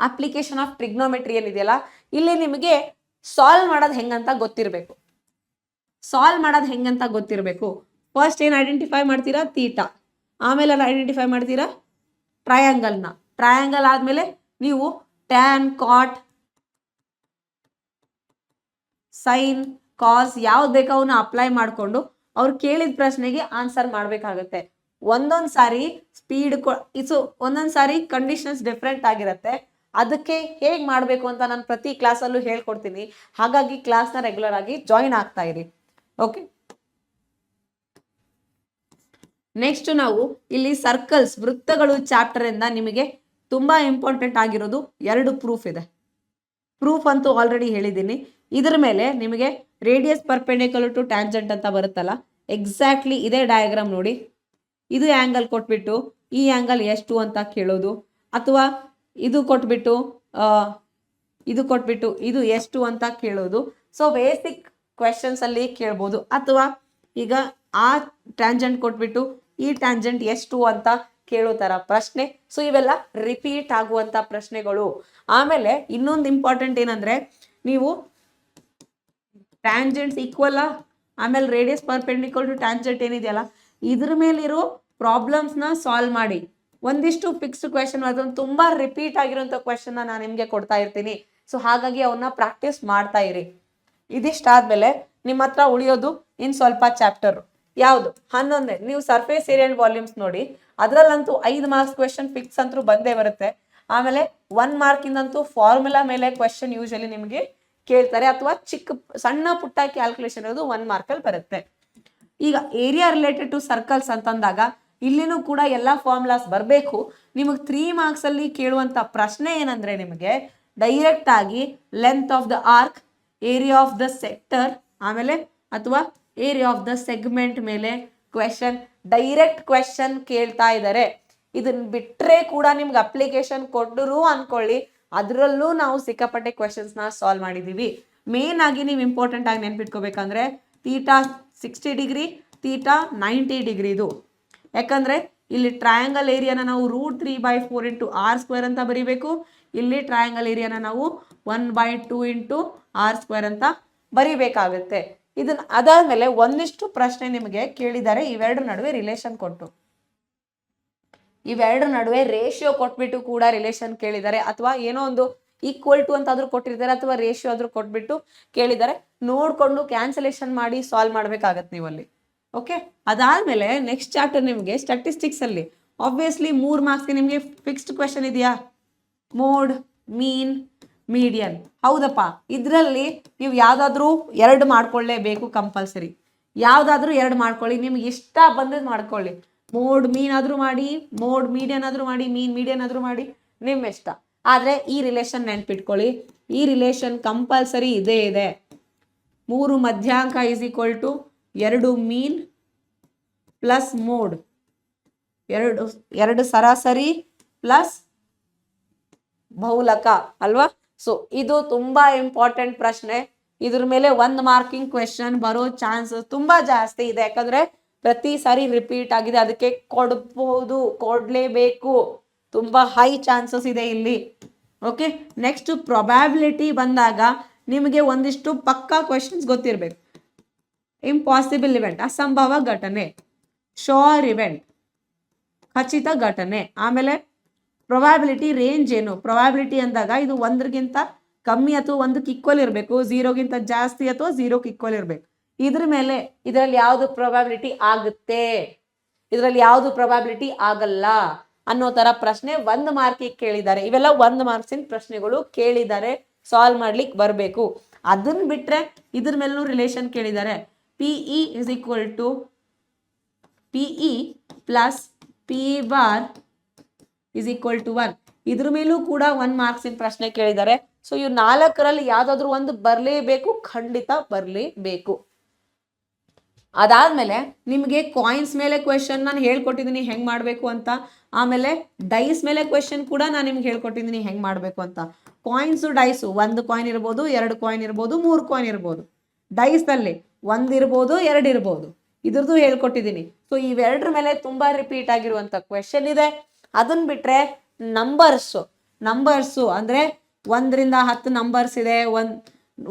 ಅಪ್ಲಿಕೇಶನ್ ಆಫ್ ಟ್ರಿಗ್ನೋಮೆಟ್ರಿ ಏನಿದೆಯಲ್ಲ, ಇಲ್ಲಿ ನಿಮಗೆ ಸಾಲ್ವ್ ಮಾಡೋದು ಹೆಂಗಂತ ಗೊತ್ತಿರಬೇಕು. ಫಸ್ಟ್ ಏನು ಐಡೆಂಟಿಫೈ ಮಾಡ್ತೀರಾ, ಥೀಟಾ. ಆಮೇಲೆ ಐಡೆಂಟಿಫೈ ಮಾಡ್ತೀರಾ ಟ್ರಯಾಂಗಲ್ನ. ಟ್ರಯಾಂಗಲ್ ಆದ್ಮೇಲೆ ನೀವು ಟ್ಯಾನ್, ಕಾಟ್, ಸೈನ್, ಕಾಸ್ ಯಾವ್ದು ಬೇಕೋ ಅವನ್ನ ಅಪ್ಲೈ ಮಾಡಿಕೊಂಡು ಅವ್ರು ಕೇಳಿದ ಪ್ರಶ್ನೆಗೆ ಆನ್ಸರ್ ಮಾಡ್ಬೇಕಾಗತ್ತೆ. ಒಂದೊಂದ್ ಸಾರಿ ಸ್ಪೀಡ್ ಒಂದೊಂದ್ ಸಾರಿ ಕಂಡೀಷನ್ಸ್ ಡಿಫ್ರೆಂಟ್ ಆಗಿರುತ್ತೆ. ಅದಕ್ಕೆ ಹೇಗ್ ಮಾಡ್ಬೇಕು ಅಂತ ನಾನು ಪ್ರತಿ ಕ್ಲಾಸಲ್ಲೂ ಹೇಳ್ಕೊಡ್ತೀನಿ. ಹಾಗಾಗಿ ಕ್ಲಾಸ್ನ ರೆಗ್ಯುಲರ್ ಆಗಿ ಜಾಯಿನ್ ಆಗ್ತಾ ಇರಿ. ಓಕೆ, ನೆಕ್ಸ್ಟ್ ನಾವು ಇಲ್ಲಿ ಸರ್ಕಲ್ಸ್, ವೃತ್ತಗಳು ಚಾಪ್ಟರ್ ಇಂದ ನಿಮಗೆ ತುಂಬಾ ಇಂಪಾರ್ಟೆಂಟ್ ಆಗಿರೋದು 2 ಪ್ರೂಫ್ ಇದೆ. ಪ್ರೂಫ್ ಅಂತೂ ಆಲ್ರೆಡಿ ಹೇಳಿದ್ದೀನಿ. ಇದ್ರ ಮೇಲೆ ನಿಮಗೆ ರೇಡಿಯಸ್ ಪರ್ಪೆಂಡಿಕ್ಯುಲರ್ ಟು ಟ್ಯಾಂಜೆಂಟ್ ಅಂತ ಬರುತ್ತಲ್ಲ, ಎಕ್ಸಾಕ್ಟ್ಲಿ ಇದೇ ಡಯಾಗ್ರಾಮ್ ನೋಡಿ. ಇದು ಆಂಗಲ್ ಕೊಟ್ಬಿಟ್ಟು ಈ ಆಂಗಲ್ ಎಷ್ಟು ಅಂತ ಕೇಳೋದು, ಅಥವಾ ಇದು ಕೊಟ್ಬಿಟ್ಟು ಇದು ಎಷ್ಟು ಅಂತ ಕೇಳೋದು. ಸೊ ಬೇಸಿಕ್ ಕ್ವೆಶನ್ಸ್ ಅಲ್ಲಿ ಕೇಳ್ಬೋದು. ಅಥವಾ ಈಗ ಆ ಟ್ಯಾಂಜೆಂಟ್ ಕೊಟ್ಬಿಟ್ಟು ಈ ಟ್ಯಾಂಜೆಂಟ್ ಎಷ್ಟು ಅಂತ ಕೇಳೋ ತರ ಪ್ರಶ್ನೆ. ಸೊ ಇವೆಲ್ಲ ರಿಪೀಟ್ ಆಗುವಂತ ಪ್ರಶ್ನೆಗಳು. ಆಮೇಲೆ ಇನ್ನೊಂದು ಇಂಪಾರ್ಟೆಂಟ್ ಏನಂದ್ರೆ, ನೀವು ಟ್ಯಾಂಜೆಂಟ್ಸ್ ಈಕ್ವಲ್, ಆಮೇಲೆ ರೇಡಿಯಸ್ ಪರ್ಪೆಂಡಿಕ್ಯುಲರ್ ಟು ಟ್ಯಾಂಜೆಂಟ್ ಏನಿದೆಯಲ್ಲ, ಇದ್ರ ಮೇಲಿರೋ ಪ್ರಾಬ್ಲಮ್ಸ್ನ ಸಾಲ್ವ್ ಮಾಡಿ. ಒಂದಿಷ್ಟು ಫಿಕ್ಸ್ಡ್ ಕ್ವೆಶನ್, ಅದೊಂದು ತುಂಬಾ ರಿಪೀಟ್ ಆಗಿರುವಂತ ಕ್ವೆಶನ್ ನಾನು ನಿಮ್ಗೆ ಕೊಡ್ತಾ ಇರ್ತೀನಿ. ಸೊ ಹಾಗಾಗಿ ಅವನ್ನ ಪ್ರಾಕ್ಟೀಸ್ ಮಾಡ್ತಾ ಇರಿ. ಇದಿಷ್ಟಾದ್ಮೇಲೆ ನಿಮ್ಮ ಹತ್ರ ಉಳಿಯೋದು ಇನ್ ಸ್ವಲ್ಪ ಚಾಪ್ಟರ್. ಯಾವುದು? 11. ನೀವು ಸರ್ಫೇಸ್ ಏರಿಯಾ ಅಂಡ್ ವಾಲ್ಯೂಮ್ಸ್ ನೋಡಿ. ಅದ್ರಲ್ಲಂತೂ 5 ಮಾರ್ಕ್ಸ್ ಕ್ವೆಶನ್ ಫಿಕ್ಸ್ ಅಂತೂ ಬಂದೇ ಬರುತ್ತೆ. ಆಮೇಲೆ 1 ಮಾರ್ಕ್ ಇಂದಂತೂ ಫಾರ್ಮುಲಾ ಮೇಲೆ ಕ್ವೆಶನ್ ಯೂಶಲಿ ನಿಮಗೆ ಕೇಳ್ತಾರೆ, ಅಥವಾ ಸಣ್ಣ ಪುಟ್ಟ ಕ್ಯಾಲ್ಕುಲೇಷನ್ ಇರೋದು 1 ಮಾರ್ಕ್ ಅಲ್ಲಿ ಬರುತ್ತೆ. ಈಗ ಏರಿಯಾ ರಿಲೇಟೆಡ್ ಟು ಸರ್ಕಲ್ಸ್ ಅಂತಂದಾಗ ಇಲ್ಲಿನೂ ಕೂಡ ಎಲ್ಲಾ ಫಾರ್ಮುಲಾಸ್ ಬರಬೇಕು. ನಿಮಗೆ 3 ಮಾರ್ಕ್ಸ್ ಅಲ್ಲಿ ಕೇಳುವಂತ ಪ್ರಶ್ನೆ ಏನಂದ್ರೆ, ನಿಮಗೆ ಡೈರೆಕ್ಟ್ ಆಗಿ length of the arc, area of the sector, ಆಮೇಲೆ ಅಥವಾ ಏರಿಯಾ ಆಫ್ ದ ಸೆಗ್ಮೆಂಟ್ ಮೇಲೆ ಕ್ವೆಶನ್, ಡೈರೆಕ್ಟ್ ಕ್ವೆಶನ್ ಕೇಳ್ತಾ ಇದ್ದಾರೆ. ಇದನ್ನ ಬಿಟ್ರೆ ಕೂಡ ನಿಮ್ಗೆ ಅಪ್ಲಿಕೇಶನ್ ಕೊಟ್ಟರು ಅನ್ಕೊಳ್ಳಿ, ಅದರಲ್ಲೂ ನಾವು ಸಿಕ್ಕಾಪಟ್ಟೆ ಕ್ವೆಶನ್ಸ್ ನ ಸಾಲ್ವ್ ಮಾಡಿದೀವಿ. ಮೇನ್ ಆಗಿ ನೀವು ಇಂಪಾರ್ಟೆಂಟ್ ಆಗಿ ನೆನ್ಪಿಟ್ಕೋಬೇಕಂದ್ರೆ ಥೀಟಾ 60 ಡಿಗ್ರಿ, ಥೀಟಾ 90 ಡಿಗ್ರಿ. ಇದು ಯಾಕಂದ್ರೆ ಇಲ್ಲಿ ಟ್ರಯಾಂಗಲ್ ಏರಿಯಾನ ನಾವು √3/4 ಇಂಟು r² ಅಂತ ಬರಿಬೇಕು. ಇಲ್ಲಿ ಟ್ರಯಾಂಗಲ್ ಏರಿಯಾನ ನಾವು 1/2 ಇಂಟು r² ಅಂತ ಬರಿಬೇಕಾಗುತ್ತೆ. ಇದನ್ನ ಅದಾದ್ಮೇಲೆ ಒಂದಿಷ್ಟು ಪ್ರಶ್ನೆ ನಿಮಗೆ ಕೇಳಿದ್ದಾರೆ, ಇವೆರಡರ ನಡುವೆ ರಿಲೇಷನ್ ಕೊಟ್ಟು, ಇವೆರಡರ ನಡುವೆ ರೇಷಿಯೋ ಕೊಟ್ಬಿಟ್ಟು ಕೂಡ ರಿಲೇಷನ್ ಕೇಳಿದ್ದಾರೆ, ಅಥವಾ ಏನೋ ಒಂದು ಈಕ್ವಲ್ ಟು ಅಂತಾದ್ರೂ ಕೊಟ್ಟಿರ್ತಾರೆ, ಅಥವಾ ರೇಷಿಯೋ ಆದ್ರೂ ಕೊಟ್ಬಿಟ್ಟು ಕೇಳಿದ್ದಾರೆ. ನೋಡ್ಕೊಂಡು ಕ್ಯಾನ್ಸಲೇಷನ್ ಮಾಡಿ ಸಾಲ್ವ್ ಮಾಡ್ಬೇಕಾಗತ್ತೆ ನೀವು ಅಲ್ಲಿ. ಓಕೆ, ಅದಾದ್ಮೇಲೆ ನೆಕ್ಸ್ಟ್ ಚಾಪ್ಟರ್ ನಿಮಗೆ ಸ್ಟಾಟಿಸ್ಟಿಕ್ಸ್ ಅಲ್ಲಿ ಆಬ್ವಿಯಸ್ಲಿ 3 ಮಾರ್ಕ್ಸ್ಗೆ ನಿಮಗೆ ಫಿಕ್ಸ್ಡ್ ಕ್ವೆಶನ್ ಇದೆಯಾ, ಮೋಡ್, ಮೀನ್, ಮೀಡಿಯನ್. ಹೌದಪ್ಪ, ಇದರಲ್ಲಿ ನೀವು ಯಾವ್ದಾದ್ರು 2 ಮಾಡ್ಕೊಳ್ಳೇಬೇಕು ಕಂಪಲ್ಸರಿ. ಯಾವ್ದಾದ್ರು 2 ಮಾಡ್ಕೊಳ್ಳಿ, ನಿಮ್ಗೆ ಇಷ್ಟ ಬಂದದ್ದು ಮಾಡ್ಕೊಳ್ಳಿ. ಮೋಡ್ ಮೀನ್ ಆದ್ರೂ ಮಾಡಿ, ಮೋಡ್ ಮೀಡಿಯನ್ ಆದ್ರೂ ಮಾಡಿ, ಮೀನ್ ಮೀಡಿಯನ್ ಆದ್ರೂ ಮಾಡಿ, ನಿಮ್ಮ ಇಷ್ಟ. ಆದ್ರೆ ಈ ರಿಲೇಷನ್ ನೆನ್ಪಿಟ್ಕೊಳ್ಳಿ, ಈ ರಿಲೇಷನ್ ಕಂಪಲ್ಸರಿ ಇದೇ ಇದೆ. 3 ಮಧ್ಯಾಂಕ is equal to 2 mean plus mode, 2 ಸರಾಸರಿ ಪ್ಲಸ್ ಬಹುಲಕ ಅಲ್ವಾ. ಸೊ ಇದು ತುಂಬಾ ಇಂಪಾರ್ಟೆಂಟ್ ಪ್ರಶ್ನೆ. ಇದ್ರ ಮೇಲೆ 1 ಮಾರ್ಕಿಂಗ್ ಕ್ವೆಶನ್ ಬರೋ ಚಾನ್ಸಸ್ ತುಂಬಾ ಜಾಸ್ತಿ ಇದೆ, ಯಾಕಂದ್ರೆ ಪ್ರತಿ ಸಾರಿ ರಿಪೀಟ್ ಆಗಿದೆ, ಅದಕ್ಕೆ ಕೊಡಬಹುದು, ಕೊಡ್ಲೇಬೇಕು, ತುಂಬಾ ಹೈ ಚಾನ್ಸಸ್ ಇದೆ ಇಲ್ಲಿ. ಓಕೆ, ನೆಕ್ಸ್ಟ್ ಪ್ರೊಬ್ಯಾಬಿಲಿಟಿ ಬಂದಾಗ ನಿಮಗೆ ಒಂದಿಷ್ಟು ಪಕ್ಕಾ ಕ್ವೆಶನ್ಸ್ ಗೊತ್ತಿರಬೇಕು. ಇಂಪಾಸಿಬಲ್ ಇವೆಂಟ್, ಅಸಂಭವ ಘಟನೆ, ಶೋರ್ ಇವೆಂಟ್, ಖಚಿತ ಘಟನೆ. ಆಮೇಲೆ ಪ್ರೊಬ್ಯಾಬಿಲಿಟಿ ರೇಂಜ್ ಏನು, ಪ್ರೊಬ್ಯಾಬಿಲಿಟಿ ಅಂದಾಗ ಇದು 1ಗಿಂತ ಕಮ್ಮಿ ಅಥವಾ 1ಕ್ಕೆ ಈಕ್ವಲ್ ಇರಬೇಕು, 0ಗಿಂತ ಜಾಸ್ತಿ ಅಥವಾ 0ಕ್ಕೆ ಈಕ್ವಲ್ ಇರಬೇಕು. ಇದ್ರ ಮೇಲೆ ಇದರಲ್ಲಿ ಯಾವುದು ಪ್ರೊಬ್ಯಾಬಿಲಿಟಿ ಆಗುತ್ತೆ, ಇದರಲ್ಲಿ ಯಾವುದು ಪ್ರೊಬ್ಯಾಬಿಲಿಟಿ ಆಗಲ್ಲ ಅನ್ನೋ ತರ ಪ್ರಶ್ನೆ 1 ಮಾರ್ಕಿಗೆ ಕೇಳಿದ್ದಾರೆ. ಇವೆಲ್ಲ 1 ಮಾರ್ಕ್ಸಿನ ಪ್ರಶ್ನೆಗಳು ಕೇಳಿದ್ದಾರೆ, ಸಾಲ್ವ್ ಮಾಡ್ಲಿಕ್ಕೆ ಬರಬೇಕು. ಅದನ್ನ ಬಿಟ್ರೆ ಇದ್ರ ಮೇಲೂ ರಿಲೇಷನ್ ಕೇಳಿದ್ದಾರೆ. PE is equal to PE plus PE bar is equal to 1. ಇದ್ರ ಮೇಲೂ ಕೂಡ 1 ಮಾರ್ಕ್ಸಿನ ಪ್ರಶ್ನೆ ಕೇಳಿದ್ದಾರೆ. ಸೊ ಇವು 4ರಲ್ಲಿ ಯಾವ್ದಾದ್ರು ಒಂದು ಬರಲೇಬೇಕು, ಖಂಡಿತ ಬರಲೇಬೇಕು. ಅದಾದ್ಮೇಲೆ ನಿಮಗೆ ಕಾಯಿನ್ಸ್ ಮೇಲೆ ಕ್ವೆಶನ್ ನಾನು ಹೇಳ್ಕೊಟ್ಟಿದ್ದೀನಿ ಹೆಂಗ್ ಮಾಡ್ಬೇಕು ಅಂತ. ಆಮೇಲೆ ಡೈಸ್ ಮೇಲೆ ಕ್ವೆಶನ್ ಕೂಡ ನಾನು ನಿಮ್ಗೆ ಹೇಳ್ಕೊಟ್ಟಿದ್ದೀನಿ ಹೆಂಗ್ ಮಾಡ್ಬೇಕು ಅಂತ. ಕಾಯಿನ್ಸು ಡೈಸು, 1 ಕಾಯಿನ್ ಇರ್ಬೋದು, 2 ಕಾಯಿನ್ ಇರ್ಬೋದು, 3 ಕಾಯಿನ್ ಇರ್ಬೋದು. ಡೈಸ್ ಅಲ್ಲಿ 1 ಇರ್ಬೋದು, 2 ಇರ್ಬೋದು, ಇದ್ರದ್ದು ಹೇಳ್ಕೊಟ್ಟಿದ್ದೀನಿ. ಸೊ ಇವೆರಡರ ಮೇಲೆ ತುಂಬಾ ರಿಪೀಟ್ ಆಗಿರುವಂತ ಕ್ವೆಶನ್ ಇದೆ. ಅದನ್ನ ಬಿಟ್ರೆ ನಂಬರ್ಸು ಅಂದ್ರೆ 1ರಿಂದ 10 ನಂಬರ್ಸ್ ಇದೆ,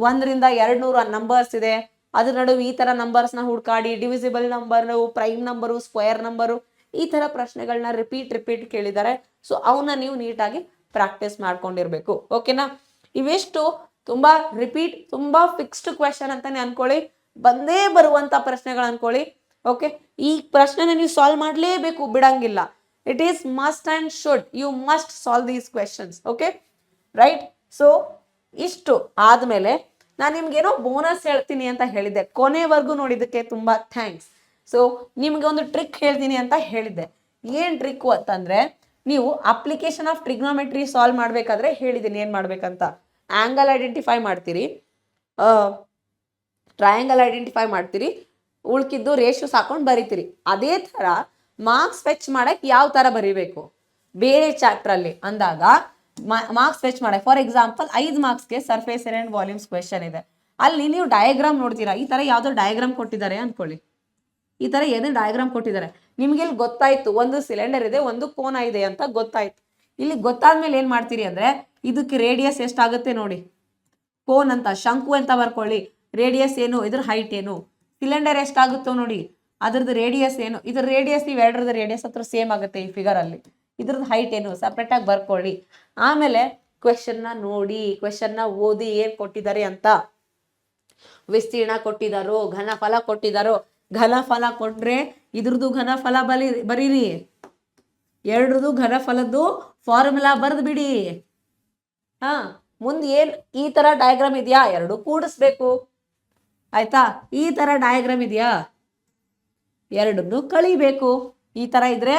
1ರಿಂದ 200 ನಂಬರ್ಸ್ ಇದೆ. ಅದ್ರ ನಡುವೆ ಈ ತರ ನಂಬರ್ಸ್ ನ ಹುಡ್ಕಾಡಿ, divisible number, prime number, square number, ಈ ತರ ಪ್ರಶ್ನೆಗಳನ್ನ ರಿಪೀಟ್ ಕೇಳಿದ್ದಾರೆ. ಸೊ ಅವನ್ನ ನೀವು ನೀಟಾಗಿ ಪ್ರಾಕ್ಟೀಸ್ ಮಾಡ್ಕೊಂಡಿರ್ಬೇಕು. ಓಕೆನಾ, ಇವೆಷ್ಟು ತುಂಬಾ ರಿಪೀಟ್, ತುಂಬಾ ಫಿಕ್ಸ್ಡ್ ಕ್ವೆಶನ್ ಅಂತಾನೆ ಅನ್ಕೊಳ್ಳಿ, ಬಂದೇ ಬರುವಂತ ಪ್ರಶ್ನೆಗಳು ಅನ್ಕೊಳ್ಳಿ. ಓಕೆ, ಈ ಪ್ರಶ್ನೆನ ನೀವು ಸಾಲ್ವ್ ಮಾಡ್ಲೇಬೇಕು, ಬಿಡಂಗಿಲ್ಲ. It is must and should, you must solve these questions. Okay right. So ಇಷ್ಟು ಆದ್ಮೇಲೆ ನಾನು ನಿಮ್ಗೇನೋ ಬೋನಸ್ ಹೇಳ್ತೀನಿ ಅಂತ ಹೇಳಿದ್ದೆ, ಕೊನೆವರೆಗೂ ನೋಡಿದ್ದಕ್ಕೆ ತುಂಬಾ ಥ್ಯಾಂಕ್ಸ್. ಸೊ ನಿಮ್ಗೆ ಒಂದು ಟ್ರಿಕ್ ಹೇಳ್ತೀನಿ ಅಂತ ಹೇಳಿದ್ದೆ. ಏನ್ ಟ್ರಿಕ್ ಅಂತಂದ್ರೆ, ನೀವು ಅಪ್ಲಿಕೇಶನ್ ಆಫ್ ಟ್ರಿಗ್ನೋಮೆಟ್ರಿ ಸಾಲ್ವ್ ಮಾಡ್ಬೇಕಾದ್ರೆ ಹೇಳಿದ್ದೀನಿ ಏನ್ ಮಾಡ್ಬೇಕಂತ. ಆಂಗಲ್ ಐಡೆಂಟಿಫೈ ಮಾಡ್ತೀರಿ, ಟ್ರಯಾಂಗಲ್ ಐಡೆಂಟಿಫೈ ಮಾಡ್ತೀರಿ, ಉಳ್ಕಿದ್ದು ರೇಷಿಯೋಸ್ ಹಾಕೊಂಡು ಬರೀತೀರಿ. ಅದೇ ತರ ಮಾರ್ಕ್ಸ್ ಫೆಚ್ ಮಾಡಕ್ ಯಾವ ತರ ಬರೀಬೇಕು ಬೇರೆ ಚಾಪ್ಟರ್ ಅಲ್ಲಿ ಅಂದಾಗ, ಮಾರ್ಕ್ಸ್ ಫೆಚ್ ಮಾಡಕ್ ಫಾರ್ ಎಕ್ಸಾಂಪಲ್ 5 ಮಾರ್ಕ್ಸ್ಗೆ surface area and volumes question ಇದೆ. ಅಲ್ಲಿ ನೀವು ಡಯಾಗ್ರಾಮ್ ನೋಡ್ತೀರಾ, ಈ ತರ ಯಾವ್ದೋ ಡಯಾಗ್ರಾಮ್ ಕೊಟ್ಟಿದ್ದಾರೆ ಅನ್ಕೊಳ್ಳಿ, ಈ ತರ ಏನೇ ಡಯಾಗ್ರಾಮ್ ಕೊಟ್ಟಿದ್ದಾರೆ. ನಿಮ್ಗೆ ಇಲ್ಲಿ ಗೊತ್ತಾಯ್ತು ಒಂದು ಸಿಲಿಂಡರ್ ಇದೆ, ಒಂದು ಕೋನ ಇದೆ ಅಂತ ಗೊತ್ತಾಯ್ತು. ಇಲ್ಲಿ ಗೊತ್ತಾದ್ಮೇಲೆ ಏನ್ ಮಾಡ್ತೀರಿ ಅಂದ್ರೆ, ಇದಕ್ಕೆ ರೇಡಿಯಸ್ ಎಷ್ಟಾಗುತ್ತೆ ನೋಡಿ, ಕೋನ್ ಅಂತ ಶಂಕು ಅಂತ ಬರ್ಕೊಳ್ಳಿ, ರೇಡಿಯಸ್ ಏನು, ಇದ್ರ ಹೈಟ್ ಏನು, ಸಿಲಿಂಡರ್ ಎಷ್ಟಾಗುತ್ತೋ ನೋಡಿ ಅದ್ರದ್ದು ರೇಡಿಯಸ್ ಏನು, ಇದ್ರ ರೇಡಿಯಸ್ ಇವೆರಡರದ ರೇಡಿಯಸ್ ಹತ್ರ ಸೇಮ್ ಆಗುತ್ತೆ ಈ ಫಿಗರ್ ಅಲ್ಲಿ, ಇದ್ರದ್ದು ಹೈಟ್ ಏನು ಸಪ್ರೇಟ್ ಆಗಿ ಬರ್ಕೊಳ್ಳಿ. ಆಮೇಲೆ ಕ್ವೆಶನ್ ನ ನೋಡಿ, ಕ್ವೆಶನ್ ನ ಓದಿ ಏನ್ ಕೊಟ್ಟಿದ್ದಾರೆ ಅಂತ. ವಿಸ್ತೀರ್ಣ ಕೊಟ್ಟಿದಾರೋ, ಘನಫಲ ಕೊಟ್ಟಿದಾರೋ, ಘನಫಲ ಕೊಟ್ರೆ ಇದ್ರದ್ದು ಘನಫಲ ಬರೀರಿ, ಎರಡ್ರದ್ದು ಘನಫಲದ್ದು ಫಾರ್ಮುಲಾ ಬರೆದು ಬಿಡಿ. ಮುಂದೆ ಏನ್ ಈ ತರ ಡಯಾಗ್ರಾಮ್ ಇದೆಯಾ, 2 ಕೂಡಿಸ್ಬೇಕು ಆಯ್ತಾ. ಈ ತರ ಡಯಾಗ್ರಾಮ್ ಇದೆಯಾ, 2 ಕಳಿಬೇಕು. ಈ ತರ ಇದ್ರೆ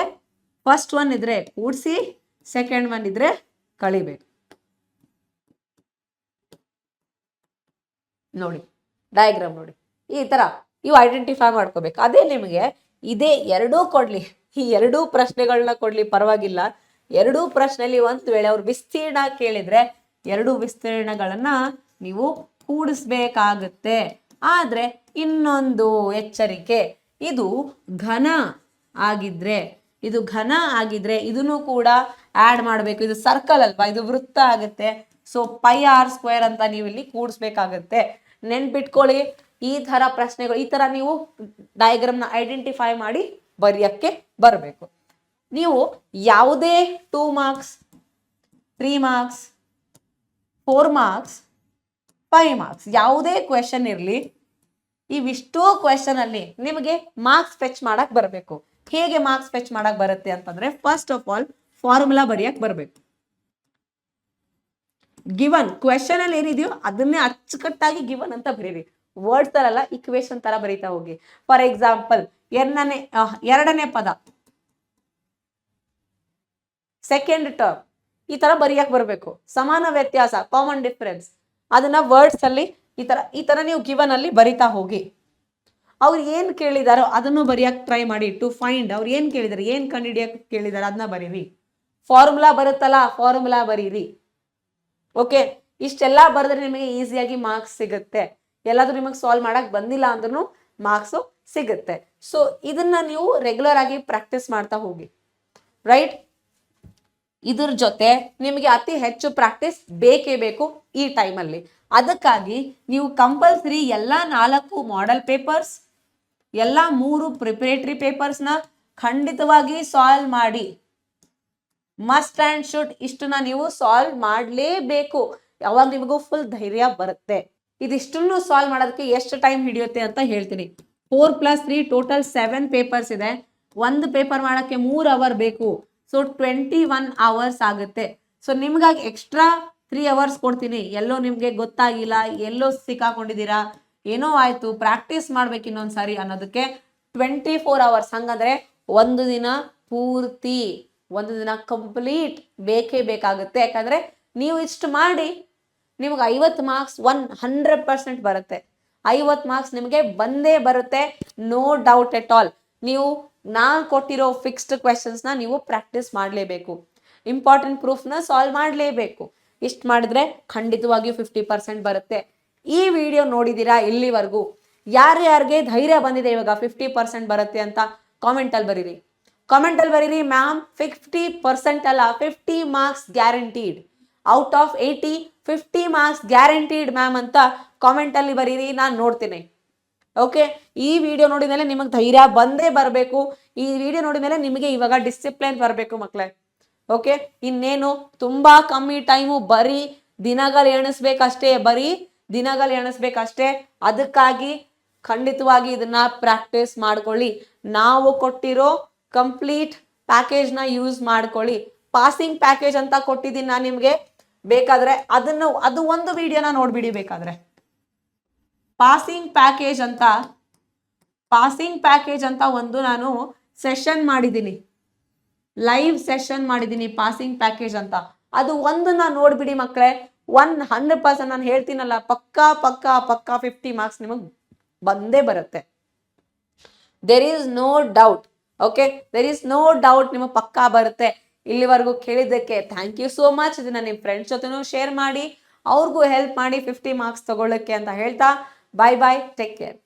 ಫಸ್ಟ್ 1 ಇದ್ರೆ ಕೂಡಿಸಿ, ಸೆಕೆಂಡ್ 1 ಇದ್ರೆ ಕಳಿಬೇಕು. ನೋಡಿ ಡಯಾಗ್ರಾಮ್ ನೋಡಿ, ಈ ತರ ಇವು ಐಡೆಂಟಿಫೈ ಮಾಡ್ಕೋಬೇಕು. ಅದೇ ನಿಮಗೆ ಇದೇ 2 ಕೊಡ್ಲಿ, ಈ 2 ಪ್ರಶ್ನೆಗಳನ್ನ ಕೊಡ್ಲಿ ಪರವಾಗಿಲ್ಲ. 2 ಪ್ರಶ್ನೆಯಲ್ಲಿ ಒಂದ್ ವೇಳೆ ಅವ್ರು ವಿಸ್ತೀರ್ಣ ಕೇಳಿದ್ರೆ 2 ವಿಸ್ತೀರ್ಣಗಳನ್ನ ನೀವು ಕೂಡಿಸ್ಬೇಕಾಗುತ್ತೆ. ಆದ್ರೆ ಇನ್ನೊಂದು ಎಚ್ಚರಿಕೆ, ಇದು ಘನ ಆಗಿದ್ರೆ ಇದನ್ನು ಕೂಡ ಆಡ್ ಮಾಡ್ಬೇಕು. ಇದು ಸರ್ಕಲ್ ಅಲ್ವಾ, ಇದು ವೃತ್ತ ಆಗುತ್ತೆ. ಸೊ πr² ಅಂತ ನೀವು ಇಲ್ಲಿ ಕೂಡಿಸ್ಬೇಕಾಗತ್ತೆ. ನೆನ್ಪಿಟ್ಕೊಳ್ಳಿ, ಈ ತರ ಪ್ರಶ್ನೆಗಳು, ಈ ತರ ನೀವು ಡಯಾಗ್ರಾಮ್ನ ಐಡೆಂಟಿಫೈ ಮಾಡಿ ಬರೆಯಕ್ಕೆ ಬರಬೇಕು. ನೀವು ಯಾವುದೇ 2 ಮಾರ್ಕ್ಸ್ 3 ಮಾರ್ಕ್ಸ್ 4 ಮಾರ್ಕ್ಸ್ 5 ಮಾರ್ಕ್ಸ್ ಯಾವುದೇ ಕ್ವೆಶನ್ ಇರಲಿ, ಇವಿಷ್ಟೋ ಕ್ವೆಶನ್ ಅಲ್ಲಿ ನಿಮಗೆ ಮಾರ್ಕ್ಸ್ ಫೆಚ್ ಮಾಡಕ್ ಬರಬೇಕು. ಹೇಗೆ ಮಾರ್ಕ್ಸ್ ಫೆಚ್ ಮಾಡಕ್ ಬರುತ್ತೆ ಅಂತಂದ್ರೆ, ಫಸ್ಟ್ ಆಫ್ ಆಲ್ ಫಾರ್ಮುಲಾ ಬರೆಯಕ್ ಬರಬೇಕು. ಗಿವನ್ ಕ್ವೆಶನ್ ಅಲ್ಲಿ ಏನಿದೆಯೋ ಅದನ್ನೇ ಅಚ್ಚುಕಟ್ಟಾಗಿ ಗಿವನ್ ಅಂತ ಬರೀರಿ. ವರ್ಡ್ಸ್ ತರಲ್ಲ, ಇಕ್ವೇಶನ್ ತರ ಬರೀತಾ ಹೋಗಿ. ಫಾರ್ ಎಕ್ಸಾಂಪಲ್, ಎರಡನೇ ಪದ, ಸೆಕೆಂಡ್ ಟರ್ಮ್, ಈ ತರ ಬರೆಯಕ್ ಬರಬೇಕು. ಸಮಾನ ವ್ಯತ್ಯಾಸ, ಕಾಮನ್ ಡಿಫರೆನ್ಸ್, ಅದನ್ನ ವರ್ಡ್ಸ್ ಅಲ್ಲಿ ಈ ತರ ನೀವು ಗಿವನ್ ಅಲ್ಲಿ ಬರಿತಾ ಹೋಗಿ. ಅವ್ರು ಏನ್ ಕೇಳಿದಾರೋ ಅದನ್ನು ಬರೆಯಕ್ ಟ್ರೈ ಮಾಡಿ. ಟು ಫೈಂಡ್ ಅವ್ರು ಏನ್ ಕೇಳಿದಾರೆ, ಏನ್ ಕಂಡುಹಿಡಿಯಕ್ ಕೇಳಿದಾರೆ ಅದನ್ನ ಬರೀರಿ. ಫಾರ್ಮುಲಾ ಬರುತ್ತಲ್ಲ, ಫಾರ್ಮುಲಾ ಬರೀರಿ. ಓಕೆ, ಇಷ್ಟೆಲ್ಲ ಬರೆದ್ರೆ ನಿಮಗೆ ಈಸಿಯಾಗಿ ಮಾರ್ಕ್ಸ್ ಸಿಗುತ್ತೆ. ಎಲ್ಲಾದ್ರೂ ನಿಮಗೆ ಸಾಲ್ವ್ ಮಾಡಕ್ ಬಂದಿಲ್ಲ ಅಂದ್ರೂ ಮಾರ್ಕ್ಸ್ ಸಿಗುತ್ತೆ. ಸೊ ಇದನ್ನ ನೀವು ರೆಗ್ಯುಲರ್ ಆಗಿ ಪ್ರಾಕ್ಟೀಸ್ ಮಾಡ್ತಾ ಹೋಗಿ, ರೈಟ್. ಇದ್ರ ಜೊತೆ ನಿಮಗೆ ಅತಿ ಹೆಚ್ಚು ಪ್ರಾಕ್ಟೀಸ್ ಬೇಕೇ ಬೇಕು ಈ ಟೈಮಲ್ಲಿ. ಅದಕ್ಕಾಗಿ ನೀವು ಕಂಪಲ್ಸರಿ ಎಲ್ಲ 4 ಮಾಡೆಲ್ ಪೇಪರ್ಸ್, ಎಲ್ಲ 3 ಪ್ರಿಪರೇಟರಿ ಪೇಪರ್ಸ್ನ ಖಂಡಿತವಾಗಿ ಸಾಲ್ವ್ ಮಾಡಿ. ಮಸ್ಟ್ ಆ್ಯಂಡ್ ಶುಡ್ ಇಷ್ಟನ್ನ ನೀವು ಸಾಲ್ವ್ ಮಾಡಲೇಬೇಕು. ಯಾವಾಗ ನಿಮಗೂ ಫುಲ್ ಧೈರ್ಯ ಬರುತ್ತೆ. ಇದಿಷ್ಟನ್ನು ಸಾಲ್ವ್ ಮಾಡೋದಕ್ಕೆ ಎಷ್ಟು ಟೈಮ್ ಹಿಡಿಯುತ್ತೆ ಅಂತ ಹೇಳ್ತೀನಿ. 4+3 ಟೋಟಲ್ 7 ಪೇಪರ್ಸ್ ಇದೆ. ಒಂದು ಪೇಪರ್ ಮಾಡೋಕ್ಕೆ 3 ಅವರ್ ಬೇಕು. ಸೊ 21 ಅವರ್ಸ್ ಆಗುತ್ತೆ. ಸೊ ನಿಮ್ಗಾಗಿ ಎಕ್ಸ್ಟ್ರಾ 3 ಅವರ್ಸ್ ಕೊಡ್ತೀನಿ. ಎಲ್ಲೋ ನಿಮಗೆ ಗೊತ್ತಾಗಿಲ್ಲ, ಎಲ್ಲೋ ಸಿಕ್ಕಾಕೊಂಡಿದ್ದೀರಾ, ಏನೋ ಆಯ್ತು, ಪ್ರಾಕ್ಟೀಸ್ ಮಾಡ್ಬೇಕು ಇನ್ನೊಂದ್ಸಾರಿ ಅನ್ನೋದಕ್ಕೆ 24 ಅವರ್ಸ್. ಹಂಗಂದ್ರೆ ಒಂದು ದಿನ ಪೂರ್ತಿ, ಒಂದು ದಿನ ಕಂಪ್ಲೀಟ್ ಬೇಕೇ ಬೇಕಾಗುತ್ತೆ. ಯಾಕಂದ್ರೆ ನೀವು ಇಷ್ಟು ಮಾಡಿ ನಿಮ್ಗೆ 50 ಮಾರ್ಕ್ಸ್ 100% ಬರುತ್ತೆ. 50 ಮಾರ್ಕ್ಸ್ ನಿಮಗೆ ಬಂದೇ ಬರುತ್ತೆ, ನೋ ಡೌಟ್ ಎಟ್ ಆಲ್. ನೀವು ನಾನು ಕೊಟ್ಟಿರೋ ಫಿಕ್ಸ್ಡ್ ಕ್ವೆಶನ್ಸ್ನ ನೀವು ಪ್ರಾಕ್ಟೀಸ್ ಮಾಡಲೇಬೇಕು. ಇಂಪಾರ್ಟೆಂಟ್ ಪ್ರೂಫ್ನ ಸಾಲ್ವ್ ಮಾಡಲೇಬೇಕು. ಇಷ್ಟು ಮಾಡಿದ್ರೆ ಖಂಡಿತವಾಗಿಯೂ 50% ಬರುತ್ತೆ. ಈ ವಿಡಿಯೋ ನೋಡಿದ್ದೀರಾ ಇಲ್ಲಿವರೆಗೂ, ಯಾರ್ಯಾರಿಗೆ ಧೈರ್ಯ ಬಂದಿದೆ ಇವಾಗ 50% ಬರುತ್ತೆ ಅಂತ ಕಾಮೆಂಟಲ್ಲಿ ಬರೀರಿ. ಕಾಮೆಂಟಲ್ಲಿ ಬರೀರಿ, ಮ್ಯಾಮ್ 50% ಅಲ್ಲ, 50 marks guaranteed. Out of 80 50 marks guaranteed ma'am ಅಂತ ಕಾಮೆಂಟಲ್ಲಿ ಬರೀರಿ, ನಾನು ನೋಡ್ತೀನಿ. ಓಕೆ, ಈ ವಿಡಿಯೋ ನೋಡಿದ ಮೇಲೆ ನಿಮಗೆ ಧೈರ್ಯ ಬಂದೇ ಬರಬೇಕು. ಈ ವಿಡಿಯೋ ನೋಡಿದ ಮೇಲೆ ನಿಮಗೆ ಇವಾಗ ಡಿಸಿಪ್ಲಿನ್ ಬರಬೇಕು ಮಕ್ಕಳೇ. ಓಕೆ, ಇನ್ನೇನು ತುಂಬಾ ಕಮ್ಮಿ ಟೈಮು, ಬರೀ ದಿನಗಳು ಎಣಿಸ್ಬೇಕಷ್ಟೇ. ಅದಕ್ಕಾಗಿ ಖಂಡಿತವಾಗಿ ಇದನ್ನ ಪ್ರಾಕ್ಟೀಸ್ ಮಾಡ್ಕೊಳ್ಳಿ. ನಾವು ಕೊಟ್ಟಿರೋ ಕಂಪ್ಲೀಟ್ ಪ್ಯಾಕೇಜ್ನ ಯೂಸ್ ಮಾಡ್ಕೊಳ್ಳಿ. ಪಾಸಿಂಗ್ ಪ್ಯಾಕೇಜ್ ಅಂತ ಕೊಟ್ಟಿದ್ದೀನಿ ನಾನು ನಿಮಗೆ. ಬೇಕಾದ್ರೆ ಅದು ಒಂದು ವಿಡಿಯೋನ ನೋಡ್ಬಿಡಿ. ಬೇಕಾದ್ರೆ ಪಾಸಿಂಗ್ ಪ್ಯಾಕೇಜ್ ಅಂತ ಒಂದು ನಾನು ಸೆಷನ್ ಮಾಡಿದ್ದೀನಿ, ಲೈವ್ ಸೆಷನ್ ಮಾಡಿದ್ದೀನಿ ಪಾಸಿಂಗ್ ಪ್ಯಾಕೇಜ್ ಅಂತ. ಅದು ಒಂದನ್ನ ನೋಡ್ಬಿಡಿ ಮಕ್ಕಳೇ. 100% ನಾನು ಹೇಳ್ತೀನಲ್ಲ, ಪಕ್ಕಾ 50 ಮಾರ್ಕ್ಸ್ ನಿಮಗೆ ಬಂದೇ ಬರುತ್ತೆ. There is no doubt. Okay, there is no doubt ನಿಮಗೆ ಪಕ್ಕಾ ಬರುತ್ತೆ. ಇಲ್ಲಿವರೆಗೂ ಕೇಳಿದ್ದಕ್ಕೆ ಥ್ಯಾಂಕ್ ಯು ಸೋ ಮಚ್. ಇದನ್ನ ನಿಮ್ಮ ಫ್ರೆಂಡ್ಸ್ ಜೊತೆನೂ ಶೇರ್ ಮಾಡಿ, ಅವ್ರಿಗೂ ಹೆಲ್ಪ್ ಮಾಡಿ 50 ಮಾರ್ಕ್ಸ್ ತಗೊಳ್ಳಕ್ಕೆ ಅಂತ ಹೇಳ್ತಾ, ಬಾಯ್ ಬಾಯ್, ಟೇಕ್ ಕೇರ್.